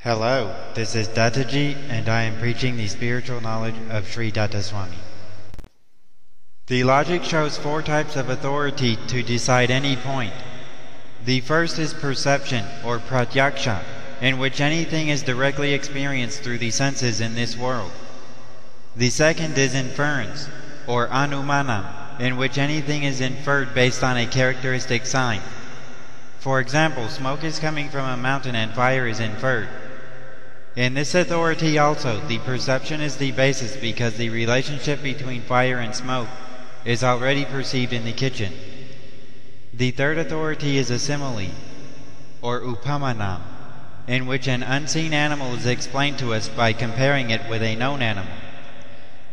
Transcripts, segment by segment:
Hello, this is Dattaji, and I am preaching the spiritual knowledge of Sri Dattaswami. The logic shows four types of authority to decide any point. The first is perception, or Pratyaksham, in which anything is directly experienced through the senses in this world. The second is inference, or Anumanam, in which anything is inferred based on a characteristic sign. For example, smoke is coming from a mountain and fire is inferred. In this authority also, the perception is the basis because the relationship between fire and smoke is already perceived in the kitchen. The third authority is a simile, or Upamanam, in which an unseen animal is explained to us by comparing it with a known animal.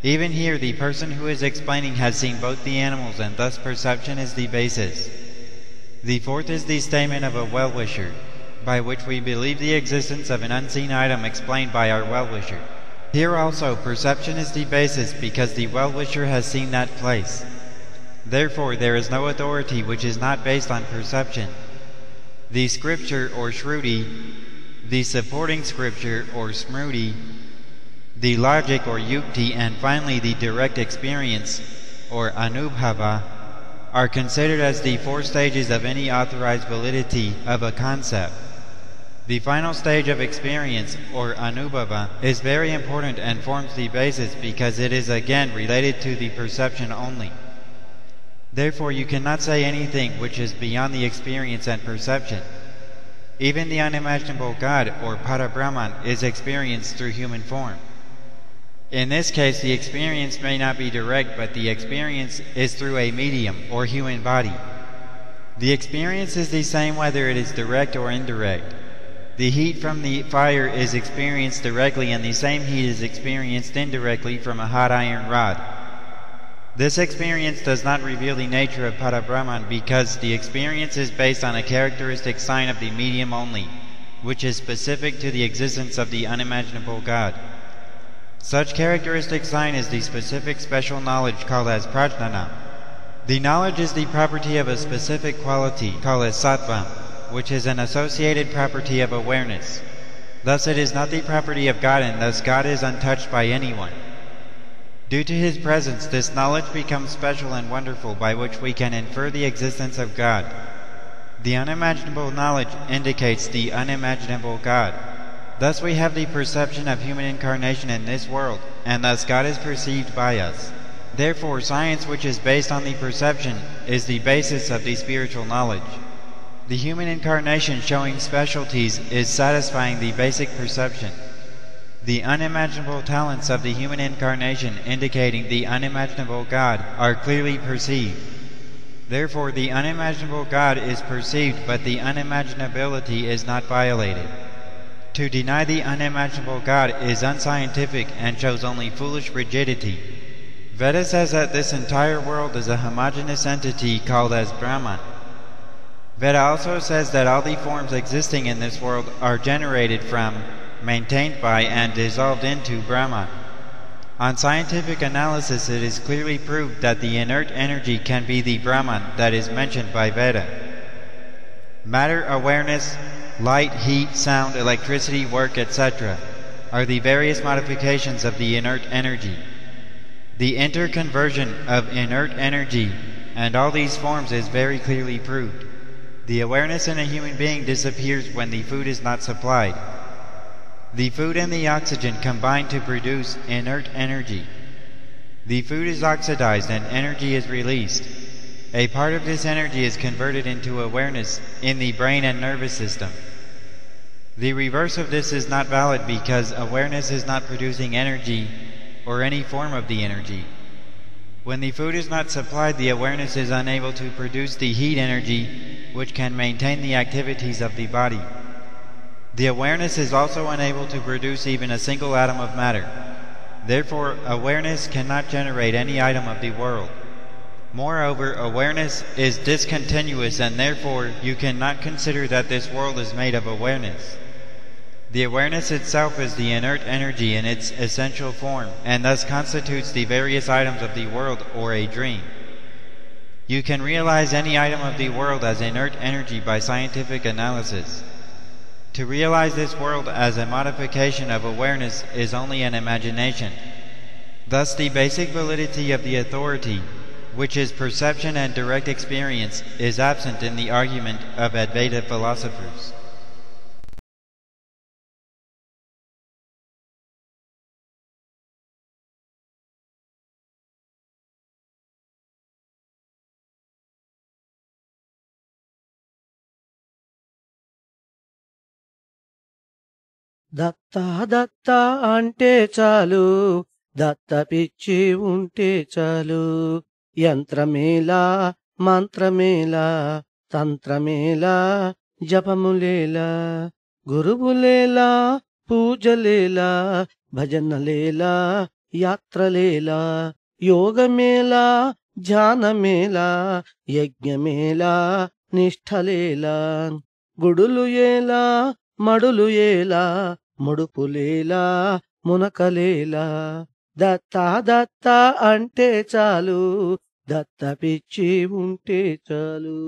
Even here, the person who is explaining has seen both the animals, and thus perception is the basis. The fourth is the statement of a well-wisher, by which we believe the existence of an unseen item explained by our well-wisher. Here also, perception is the basis because the well-wisher has seen that place. Therefore, there is no authority which is not based on perception. The scripture, or shruti, the supporting scripture, or smruti, the logic, or yukti, and finally the direct experience, or anubhava, are considered as the four stages of any authorized validity of a concept. The final stage of experience, or anubhava, is very important and forms the basis because it is again related to the perception only. Therefore, you cannot say anything which is beyond the experience and perception. Even the unimaginable God, or Parabrahman, is experienced through human form. In this case, the experience may not be direct, but the experience is through a medium, or human body. The experience is the same whether it is direct or indirect. The heat from the fire is experienced directly, and the same heat is experienced indirectly from a hot iron rod. This experience does not reveal the nature of Parabrahman because the experience is based on a characteristic sign of the medium only, which is specific to the existence of the unimaginable God. Such characteristic sign is the specific special knowledge called as prajnana. The knowledge is the property of a specific quality called as sattvam, which is an associated property of awareness. Thus it is not the property of God, and thus God is untouched by anyone. Due to His presence, this knowledge becomes special and wonderful, by which we can infer the existence of God. The unimaginable knowledge indicates the unimaginable God. Thus we have the perception of human incarnation in this world, and thus God is perceived by us. Therefore, science which is based on the perception is the basis of the spiritual knowledge. The human incarnation showing specialties is satisfying the basic perception. The unimaginable talents of the human incarnation indicating the unimaginable God are clearly perceived. Therefore, the unimaginable God is perceived, but the unimaginability is not violated. To deny the unimaginable God is unscientific and shows only foolish rigidity. Veda says that this entire world is a homogeneous entity called as Brahman. Veda also says that all the forms existing in this world are generated from, maintained by, and dissolved into Brahman. On scientific analysis, it is clearly proved that the inert energy can be the Brahman that is mentioned by Veda. Matter, awareness, light, heat, sound, electricity, work, etc. are the various modifications of the inert energy. The interconversion of inert energy and all these forms is very clearly proved. The awareness in a human being disappears when the food is not supplied. The food and the oxygen combine to produce inert energy. The food is oxidized and energy is released. A part of this energy is converted into awareness in the brain and nervous system. The reverse of this is not valid because awareness is not producing energy or any form of the energy. When the food is not supplied, the awareness is unable to produce the heat energy which can maintain the activities of the body. The awareness is also unable to produce even a single atom of matter. Therefore, awareness cannot generate any item of the world. Moreover, awareness is discontinuous, and therefore you cannot consider that this world is made of awareness. The awareness itself is the inert energy in its essential form, and thus constitutes the various items of the world, or a dream. You can realize any item of the world as inert energy by scientific analysis. To realize this world as a modification of awareness is only an imagination. Thus the basic validity of the authority, which is perception and direct experience, is absent in the argument of Advaita philosophers. Datta Datta అంటే చాలు, దత్త పిచ్చి ఉంటే చాలు. యంత్రమేలా మంత్రమేలా తంత్రమేలా జపములేలా, గురువులేలా పూజలేలా భజనలేలా యాత్రలేలా, యోగమేలా ధ్యానమేలా యజ్ఞమేలా నిష్ఠలేలా, గుడులు ఏలా మడులు ఏలా ముడుపులేలా మునకలేలా. దత్తా దత్తా అంటే చాలు, దత్త పిచ్చి ఉంటే చాలు.